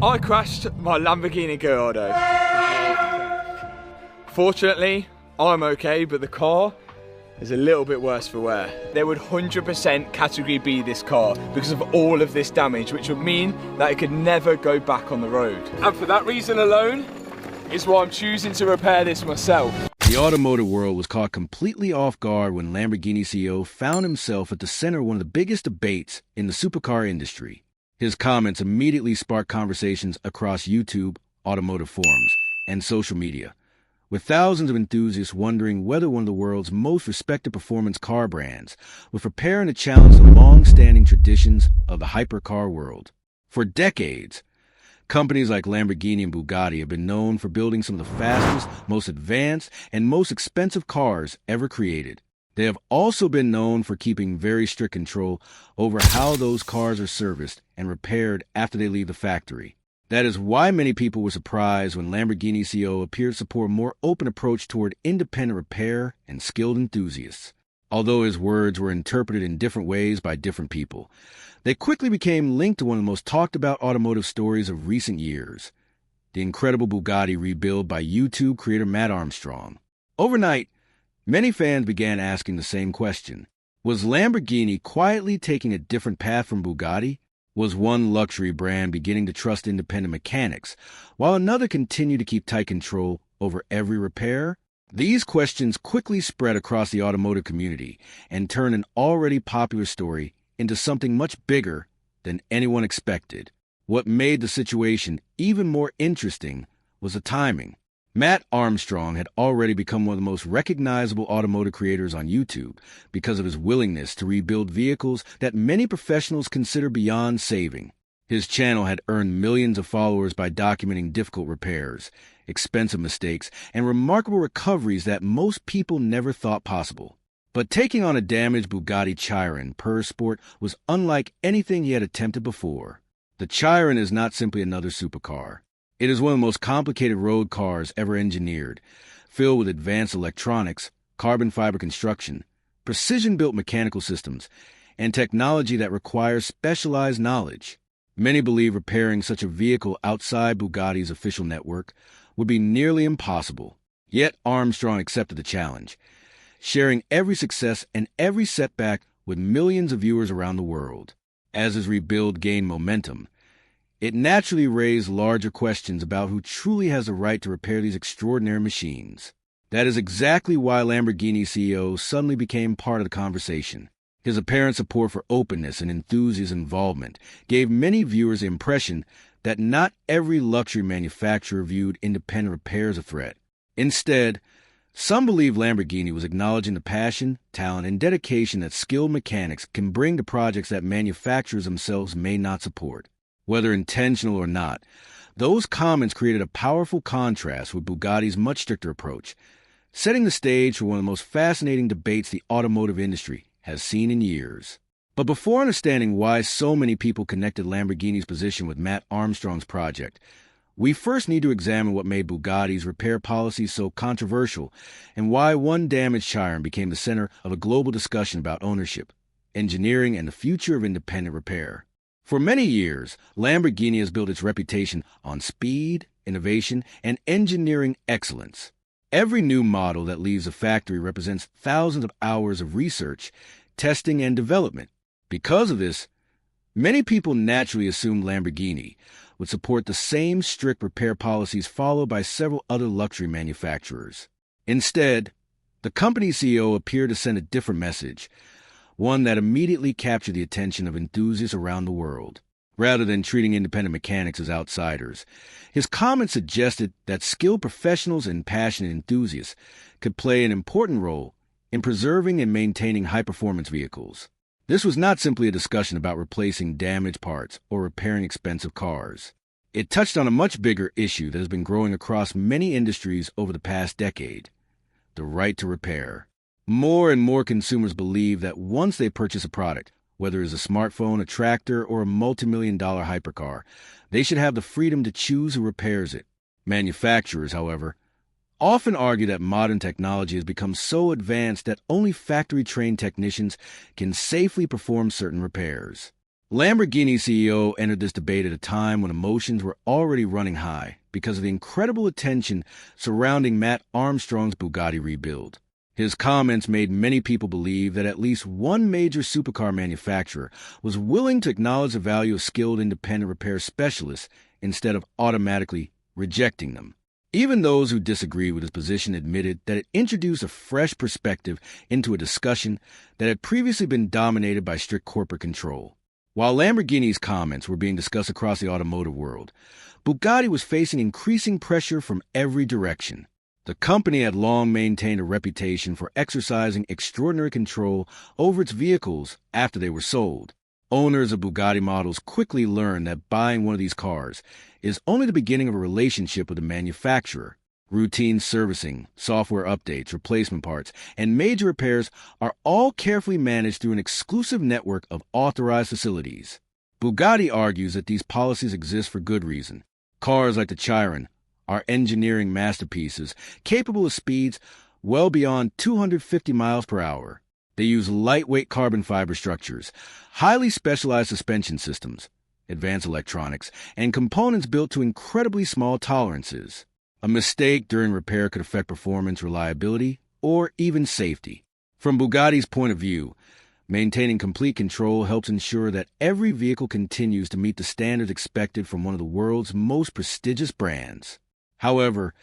I crashed my Lamborghini Gallardo. Fortunately, I'm okay, but the car is a little bit worse for wear. There would 100% category B this car because of all of this damage, which would mean that it could never go back on the road. And for that reason alone, is why I'm choosing to repair this myself. The automotive world was caught completely off guard when Lamborghini CEO found himself at the center of one of the biggest debates in the supercar industry. His comments immediately sparked conversations across YouTube, automotive forums, and social media, with thousands of enthusiasts wondering whether one of the world's most respected performance car brands was preparing to challenge the long-standing traditions of the hypercar world. For decades, companies like Lamborghini and Bugatti have been known for building some of the fastest, most advanced, and most expensive cars ever created. They have also been known for keeping very strict control over how those cars are serviced and repaired after they leave the factory. That is why many people were surprised when Lamborghini CEO appeared to support a more open approach toward independent repair and skilled enthusiasts. Although his words were interpreted in different ways by different people, they quickly became linked to one of the most talked about automotive stories of recent years, the incredible Bugatti rebuild by YouTube creator Mat Armstrong. Overnight, many fans began asking the same question. Was Lamborghini quietly taking a different path from Bugatti? Was one luxury brand beginning to trust independent mechanics, while another continued to keep tight control over every repair? These questions quickly spread across the automotive community and turned an already popular story into something much bigger than anyone expected. What made the situation even more interesting was the timing. Mat Armstrong had already become one of the most recognizable automotive creators on YouTube because of his willingness to rebuild vehicles that many professionals consider beyond saving. His channel had earned millions of followers by documenting difficult repairs, expensive mistakes, and remarkable recoveries that most people never thought possible. But taking on a damaged Bugatti Chiron per Sport was unlike anything he had attempted before. The Chiron is not simply another supercar. It is one of the most complicated road cars ever engineered, filled with advanced electronics, carbon fiber construction, precision-built mechanical systems, and technology that requires specialized knowledge. Many believe repairing such a vehicle outside Bugatti's official network would be nearly impossible. Yet Armstrong accepted the challenge, sharing every success and every setback with millions of viewers around the world. As his rebuild gained momentum, it naturally raised larger questions about who truly has the right to repair these extraordinary machines. That is exactly why Lamborghini CEO suddenly became part of the conversation. His apparent support for openness and enthusiast involvement gave many viewers the impression that not every luxury manufacturer viewed independent repair as a threat. Instead, some believe Lamborghini was acknowledging the passion, talent, and dedication that skilled mechanics can bring to projects that manufacturers themselves may not support. Whether intentional or not, those comments created a powerful contrast with Bugatti's much stricter approach, setting the stage for one of the most fascinating debates the automotive industry has seen in years. But before understanding why so many people connected Lamborghini's position with Mat Armstrong's project, we first need to examine what made Bugatti's repair policy so controversial and why one damaged Chiron became the center of a global discussion about ownership, engineering, and the future of independent repair. For many years, Lamborghini has built its reputation on speed, innovation, and engineering excellence. Every new model that leaves the factory represents thousands of hours of research, testing, and development. Because of this, many people naturally assumed Lamborghini would support the same strict repair policies followed by several other luxury manufacturers. Instead, the company's CEO appeared to send a different message, one that immediately captured the attention of enthusiasts around the world. Rather than treating independent mechanics as outsiders, his comments suggested that skilled professionals and passionate enthusiasts could play an important role in preserving and maintaining high-performance vehicles. This was not simply a discussion about replacing damaged parts or repairing expensive cars. It touched on a much bigger issue that has been growing across many industries over the past decade: the right to repair. More and more consumers believe that once they purchase a product, whether it's a smartphone, a tractor, or a multi-million-dollar hypercar, they should have the freedom to choose who repairs it. Manufacturers, however, often argue that modern technology has become so advanced that only factory-trained technicians can safely perform certain repairs. Lamborghini CEO entered this debate at a time when emotions were already running high because of the incredible attention surrounding Mat Armstrong's Bugatti rebuild. His comments made many people believe that at least one major supercar manufacturer was willing to acknowledge the value of skilled independent repair specialists instead of automatically rejecting them. Even those who disagreed with his position admitted that it introduced a fresh perspective into a discussion that had previously been dominated by strict corporate control. While Lamborghini's comments were being discussed across the automotive world, Bugatti was facing increasing pressure from every direction. The company had long maintained a reputation for exercising extraordinary control over its vehicles after they were sold. Owners of Bugatti models quickly learned that buying one of these cars is only the beginning of a relationship with the manufacturer. Routine servicing, software updates, replacement parts, and major repairs are all carefully managed through an exclusive network of authorized facilities. Bugatti argues that these policies exist for good reason. Cars like the Chiron are engineering masterpieces capable of speeds well beyond 250 miles per hour. They use lightweight carbon fiber structures, highly specialized suspension systems, advanced electronics, and components built to incredibly small tolerances. A mistake during repair could affect performance, reliability, or even safety. From Bugatti's point of view, maintaining complete control helps ensure that every vehicle continues to meet the standards expected from one of the world's most prestigious brands. However,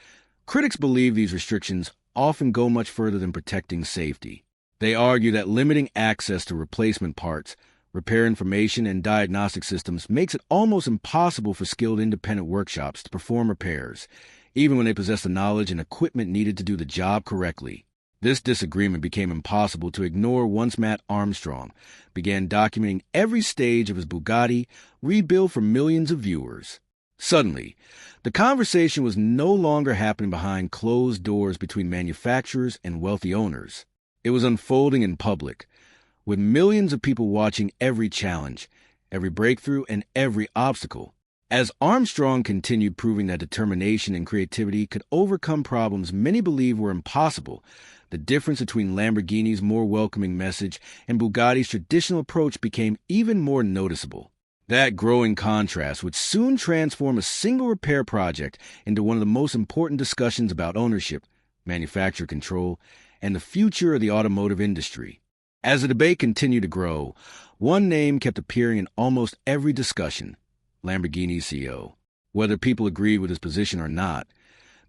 critics believe these restrictions often go much further than protecting safety. They argue that limiting access to replacement parts, repair information, and diagnostic systems makes it almost impossible for skilled independent workshops to perform repairs, even when they possess the knowledge and equipment needed to do the job correctly. This disagreement became impossible to ignore once Mat Armstrong began documenting every stage of his Bugatti rebuild for millions of viewers. Suddenly, the conversation was no longer happening behind closed doors between manufacturers and wealthy owners. It was unfolding in public, with millions of people watching every challenge, every breakthrough, and every obstacle. As Armstrong continued proving that determination and creativity could overcome problems many believed were impossible, the difference between Lamborghini's more welcoming message and Bugatti's traditional approach became even more noticeable. That growing contrast would soon transform a single repair project into one of the most important discussions about ownership, manufacturer control, and the future of the automotive industry. As the debate continued to grow, one name kept appearing in almost every discussion: Lamborghini's CEO. Whether people agreed with his position or not,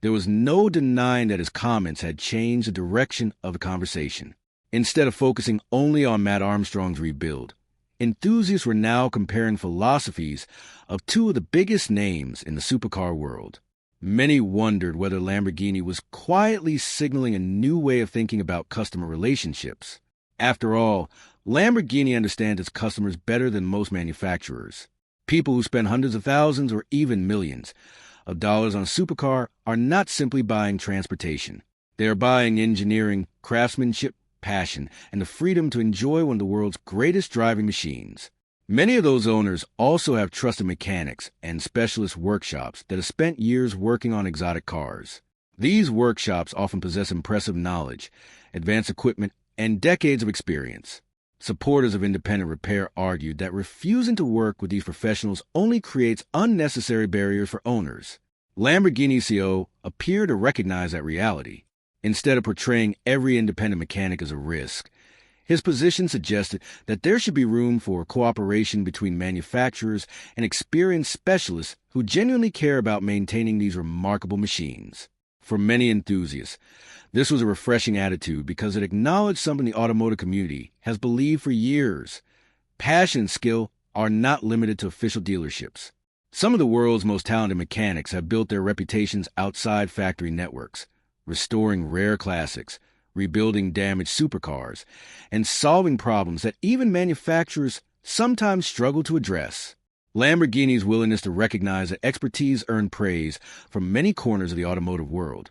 there was no denying that his comments had changed the direction of the conversation. Instead of focusing only on Mat Armstrong's rebuild, enthusiasts were now comparing philosophies of two of the biggest names in the supercar world. Many wondered whether Lamborghini was quietly signaling a new way of thinking about customer relationships. After all, Lamborghini understands its customers better than most manufacturers. People who spend hundreds of thousands or even millions of dollars on a supercar are not simply buying transportation. They are buying engineering, craftsmanship, passion, and the freedom to enjoy one of the world's greatest driving machines. Many of those owners also have trusted mechanics and specialist workshops that have spent years working on exotic cars. These workshops often possess impressive knowledge, advanced equipment, and decades of experience. Supporters of independent repair argued that refusing to work with these professionals only creates unnecessary barriers for owners. Lamborghini CEO appeared to recognize that reality. Instead of portraying every independent mechanic as a risk, his position suggested that there should be room for cooperation between manufacturers and experienced specialists who genuinely care about maintaining these remarkable machines. For many enthusiasts, this was a refreshing attitude because it acknowledged something the automotive community has believed for years. Passion and skill are not limited to official dealerships. Some of the world's most talented mechanics have built their reputations outside factory networks, restoring rare classics, rebuilding damaged supercars, and solving problems that even manufacturers sometimes struggle to address. Lamborghini's willingness to recognize that expertise earned praise from many corners of the automotive world,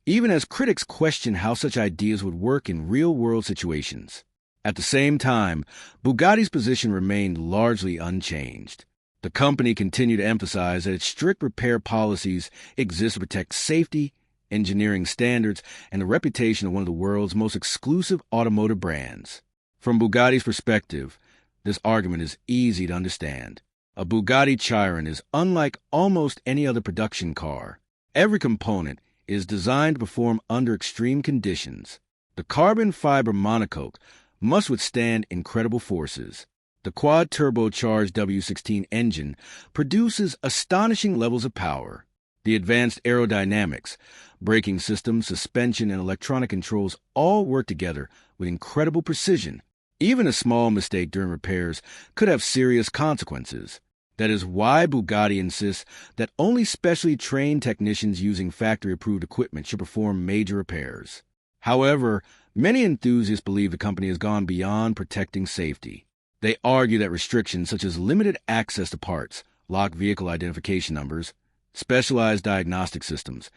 even as critics questioned how such ideas would work in real-world situations. At the same time, Bugatti's position remained largely unchanged. The company continued to emphasize that its strict repair policies exist to protect safety, engineering standards, and the reputation of one of the world's most exclusive automotive brands. From Bugatti's perspective, This argument is easy to understand. A Bugatti Chiron is unlike almost any other production car. Every component is designed to perform under extreme conditions. The carbon fiber monocoque must withstand incredible forces. The quad-turbocharged W16 engine produces astonishing levels of power. The advanced aerodynamics, braking systems, suspension, and electronic controls all work together with incredible precision. Even a small mistake during repairs could have serious consequences. That is why Bugatti insists that only specially trained technicians using factory-approved equipment should perform major repairs. However, many enthusiasts believe the company has gone beyond protecting safety. They argue that restrictions such as limited access to parts, locked vehicle identification numbers, specialized diagnostic systems,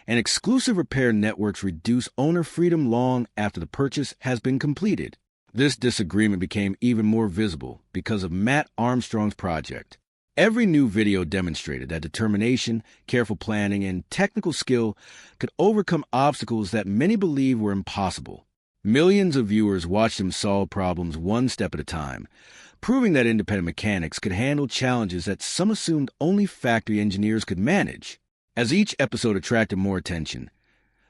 and exclusive repair networks reduce owner freedom long after the purchase has been completed. This disagreement became even more visible because of Mat Armstrong's project. Every new video demonstrated that determination, careful planning, and technical skill could overcome obstacles that many believed were impossible. Millions of viewers watched him solve problems one step at a time, proving that independent mechanics could handle challenges that some assumed only factory engineers could manage. As each episode attracted more attention,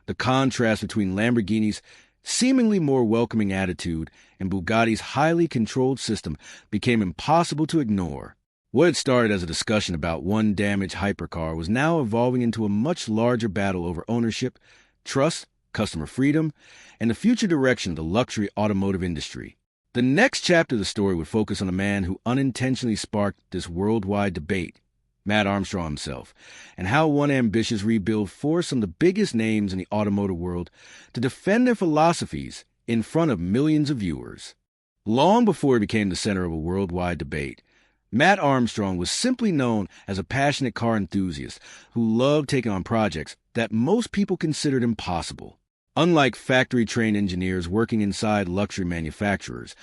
the contrast between Lamborghini's seemingly more welcoming attitude and Bugatti's highly controlled system became impossible to ignore. What had started as a discussion about one damaged hypercar was now evolving into a much larger battle over ownership, trust, customer freedom, and the future direction of the luxury automotive industry. The next chapter of the story would focus on a man who unintentionally sparked this worldwide debate, Mat Armstrong himself, and how one ambitious rebuild forced some of the biggest names in the automotive world to defend their philosophies in front of millions of viewers. Long before he became the center of a worldwide debate, Mat Armstrong was simply known as a passionate car enthusiast who loved taking on projects that most people considered impossible. Unlike factory-trained engineers working inside luxury manufacturers,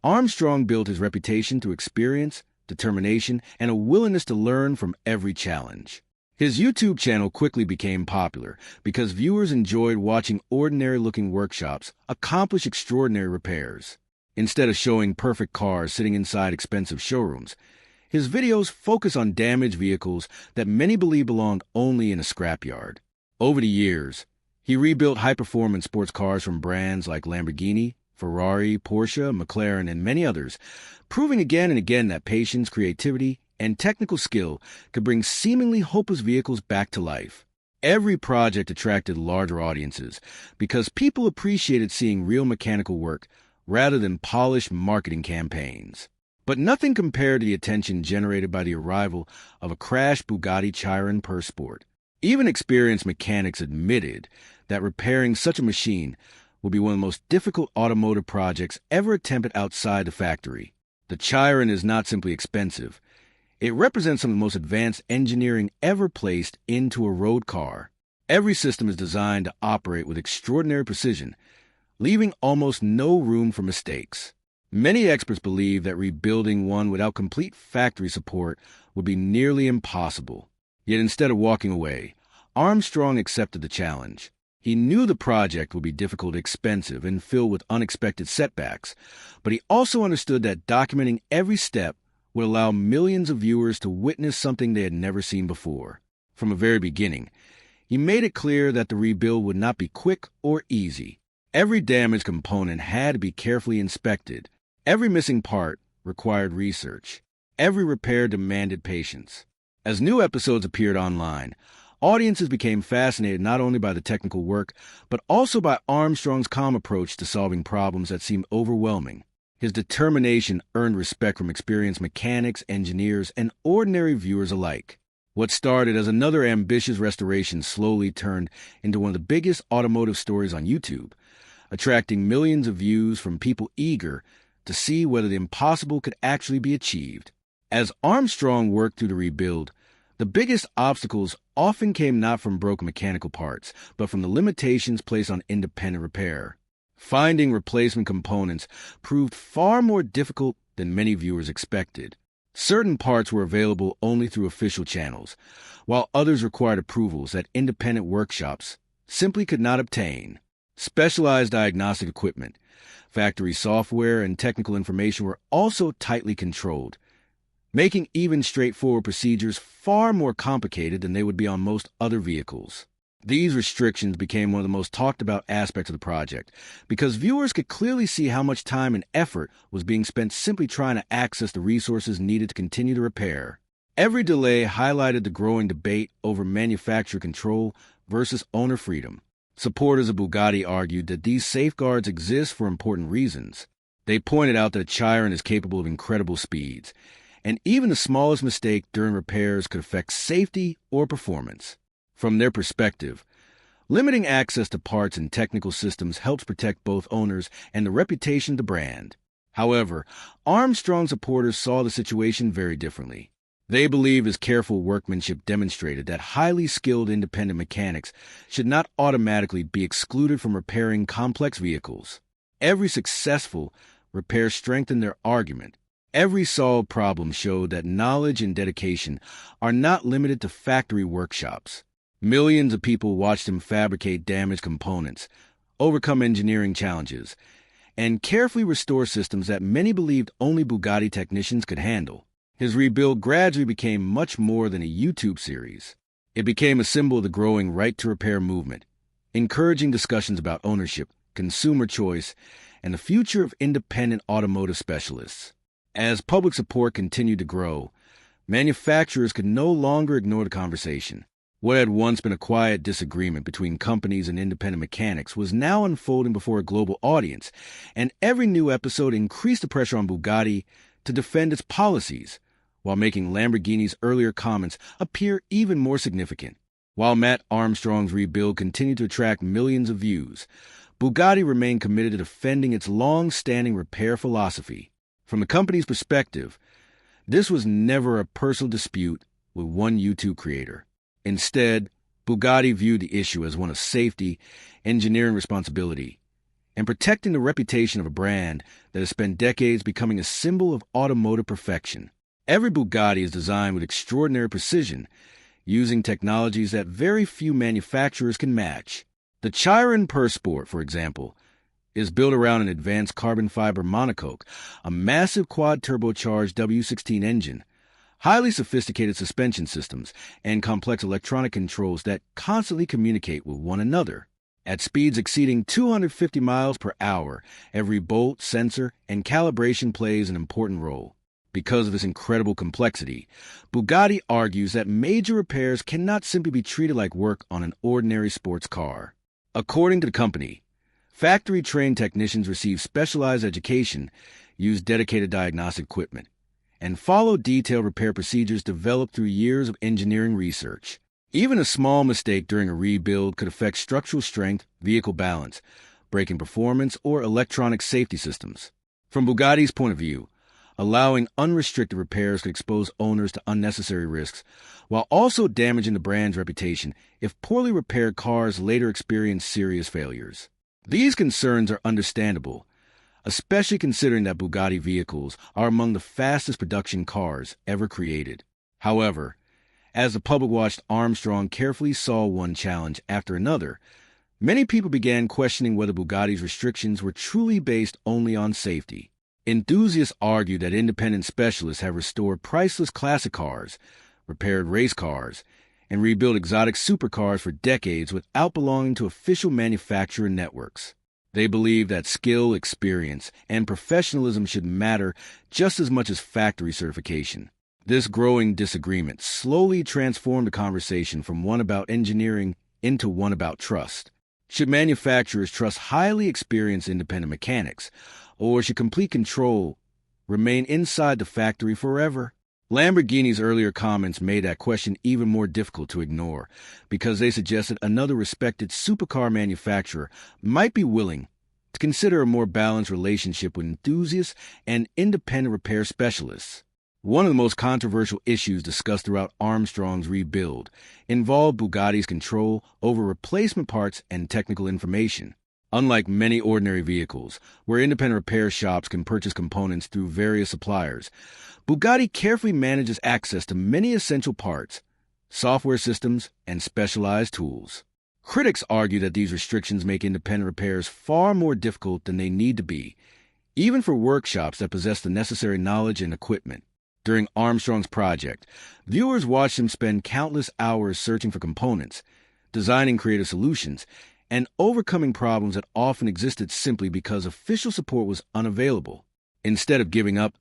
Armstrong built his reputation through experience, determination, and a willingness to learn from every challenge. His YouTube channel quickly became popular because viewers enjoyed watching ordinary-looking workshops accomplish extraordinary repairs. Instead of showing perfect cars sitting inside expensive showrooms, his videos focus on damaged vehicles that many believe belonged only in a scrapyard. Over the years, he rebuilt high-performance sports cars from brands like Lamborghini, Ferrari, Porsche, McLaren, and many others, proving again and again that patience, creativity, and technical skill could bring seemingly hopeless vehicles back to life. Every project attracted larger audiences because people appreciated seeing real mechanical work rather than polished marketing campaigns. But nothing compared to the attention generated by the arrival of a crashed Bugatti Chiron per sport. Even experienced mechanics admitted that repairing such a machine would be one of the most difficult automotive projects ever attempted outside the factory. The Chiron is not simply expensive. It represents some of the most advanced engineering ever placed into a road car. Every system is designed to operate with extraordinary precision, leaving almost no room for mistakes. Many experts believe that rebuilding one without complete factory support would be nearly impossible. Yet instead of walking away, Armstrong accepted the challenge. He knew the project would be difficult, expensive, and filled with unexpected setbacks, but he also understood that documenting every step would allow millions of viewers to witness something they had never seen before. From the very beginning, he made it clear that the rebuild would not be quick or easy. Every damaged component had to be carefully inspected. Every missing part required research. Every repair demanded patience. As new episodes appeared online, audiences became fascinated not only by the technical work, but also by Armstrong's calm approach to solving problems that seemed overwhelming. His determination earned respect from experienced mechanics, engineers, and ordinary viewers alike. What started as another ambitious restoration slowly turned into one of the biggest automotive stories on YouTube, attracting millions of views from people eager to see whether the impossible could actually be achieved. As Armstrong worked through the rebuild, the biggest obstacles often came not from broken mechanical parts, but from the limitations placed on independent repair. Finding replacement components proved far more difficult than many viewers expected. Certain parts were available only through official channels, while others required approvals that independent workshops simply could not obtain. Specialized diagnostic equipment, factory software, and technical information were also tightly controlled, making even straightforward procedures far more complicated than they would be on most other vehicles. These restrictions became one of the most talked about aspects of the project because viewers could clearly see how much time and effort was being spent simply trying to access the resources needed to continue the repair. Every delay highlighted the growing debate over manufacturer control versus owner freedom. Supporters of Bugatti argued that these safeguards exist for important reasons. They pointed out that a Chiron is capable of incredible speeds, and even the smallest mistake during repairs could affect safety or performance. From their perspective, limiting access to parts and technical systems helps protect both owners and the reputation of the brand. However, Armstrong supporters saw the situation very differently. They believe his careful workmanship demonstrated that highly skilled independent mechanics should not automatically be excluded from repairing complex vehicles. Every successful repair strengthened their argument. Every solved problem showed that knowledge and dedication are not limited to factory workshops. Millions of people watched him fabricate damaged components, overcome engineering challenges, and carefully restore systems that many believed only Bugatti technicians could handle. His rebuild gradually became much more than a YouTube series. It became a symbol of the growing right-to-repair movement, encouraging discussions about ownership, consumer choice, and the future of independent automotive specialists. As public support continued to grow, manufacturers could no longer ignore the conversation. What had once been a quiet disagreement between companies and independent mechanics was now unfolding before a global audience, and every new episode increased the pressure on Bugatti to defend its policies, while making Lamborghini's earlier comments appear even more significant. While Mat Armstrong's rebuild continued to attract millions of views, Bugatti remained committed to defending its long-standing repair philosophy. From the company's perspective, this was never a personal dispute with one YouTube creator. Instead, Bugatti viewed the issue as one of safety, engineering responsibility, and protecting the reputation of a brand that has spent decades becoming a symbol of automotive perfection. Every Bugatti is designed with extraordinary precision, using technologies that very few manufacturers can match. The Chiron Sport, for example, is built around an advanced carbon fiber monocoque, a massive quad-turbocharged W16 engine, highly sophisticated suspension systems, and complex electronic controls that constantly communicate with one another. At speeds exceeding 250 miles per hour, every bolt, sensor, and calibration plays an important role. Because of this incredible complexity, Bugatti argues that major repairs cannot simply be treated like work on an ordinary sports car. According to the company, factory-trained technicians receive specialized education, use dedicated diagnostic equipment, and follow detailed repair procedures developed through years of engineering research. Even a small mistake during a rebuild could affect structural strength, vehicle balance, braking performance, or electronic safety systems. From Bugatti's point of view, allowing unrestricted repairs could expose owners to unnecessary risks, while also damaging the brand's reputation if poorly repaired cars later experience serious failures. These concerns are understandable, especially considering that Bugatti vehicles are among the fastest production cars ever created. However, as the public watched Armstrong carefully solve one challenge after another, many people began questioning whether Bugatti's restrictions were truly based only on safety. Enthusiasts argue that independent specialists have restored priceless classic cars, repaired race cars, and rebuilt exotic supercars for decades without belonging to official manufacturer networks. They believe that skill, experience, and professionalism should matter just as much as factory certification. This growing disagreement slowly transformed the conversation from one about engineering into one about trust. Should manufacturers trust highly experienced independent mechanics, or should complete control remain inside the factory forever? Lamborghini's earlier comments made that question even more difficult to ignore because they suggested another respected supercar manufacturer might be willing to consider a more balanced relationship with enthusiasts and independent repair specialists. One of the most controversial issues discussed throughout Armstrong's rebuild involved Bugatti's control over replacement parts and technical information. Unlike many ordinary vehicles, where independent repair shops can purchase components through various suppliers, Bugatti carefully manages access to many essential parts, software systems, and specialized tools. Critics argue that these restrictions make independent repairs far more difficult than they need to be, even for workshops that possess the necessary knowledge and equipment. During Armstrong's project, viewers watched him spend countless hours searching for components, designing creative solutions, and overcoming problems that often existed simply because official support was unavailable. Instead of giving up,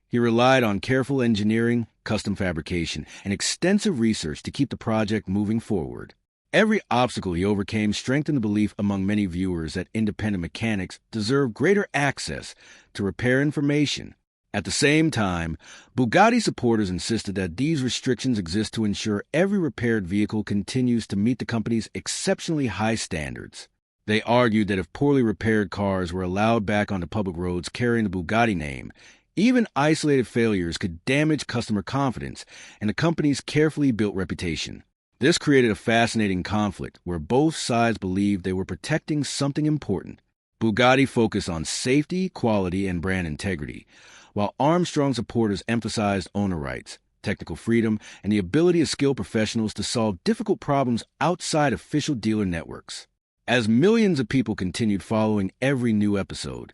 he relied on careful engineering, custom fabrication, and extensive research to keep the project moving forward. Every obstacle he overcame strengthened the belief among many viewers that independent mechanics deserve greater access to repair information. At the same time, Bugatti supporters insisted that these restrictions exist to ensure every repaired vehicle continues to meet the company's exceptionally high standards. They argued that if poorly repaired cars were allowed back onto public roads carrying the Bugatti name, even isolated failures could damage customer confidence and the company's carefully built reputation. This created a fascinating conflict where both sides believed they were protecting something important. Bugatti focused on safety, quality, and brand integrity, while Armstrong supporters emphasized owner rights, technical freedom, and the ability of skilled professionals to solve difficult problems outside official dealer networks. As millions of people continued following every new episode,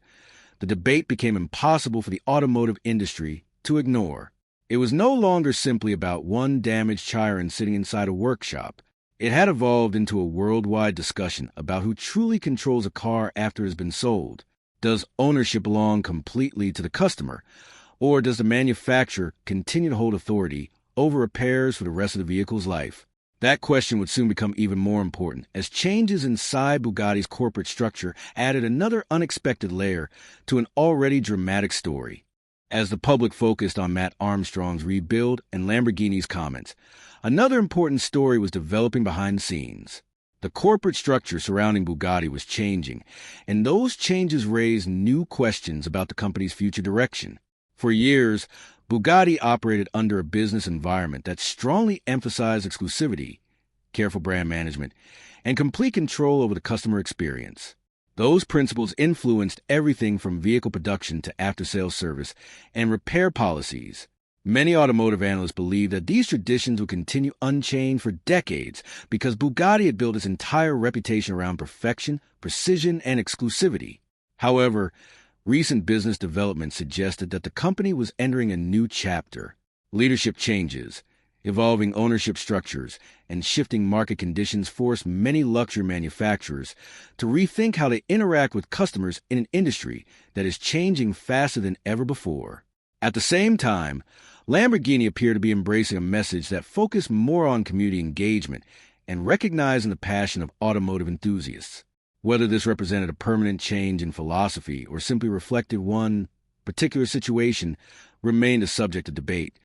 the debate became impossible for the automotive industry to ignore. It was no longer simply about one damaged Chiron sitting inside a workshop. It had evolved into a worldwide discussion about who truly controls a car after it has been sold. Does ownership belong completely to the customer, or does the manufacturer continue to hold authority over repairs for the rest of the vehicle's life? That question would soon become even more important, as changes inside Bugatti's corporate structure added another unexpected layer to an already dramatic story. As the public focused on Mat Armstrong's rebuild and Lamborghini's comments, another important story was developing behind the scenes. The corporate structure surrounding Bugatti was changing, and those changes raised new questions about the company's future direction. For years, Bugatti operated under a business environment that strongly emphasized exclusivity, careful brand management, and complete control over the customer experience. Those principles influenced everything from vehicle production to after-sales service and repair policies. Many automotive analysts believe that these traditions will continue unchanged for decades because Bugatti had built its entire reputation around perfection, precision, and exclusivity. However, recent business developments suggested that the company was entering a new chapter. Leadership changes, evolving ownership structures, and shifting market conditions forced many luxury manufacturers to rethink how they interact with customers in an industry that is changing faster than ever before. At the same time, Lamborghini appeared to be embracing a message that focused more on community engagement and recognizing the passion of automotive enthusiasts. Whether this represented a permanent change in philosophy or simply reflected one particular situation remained a subject of debate.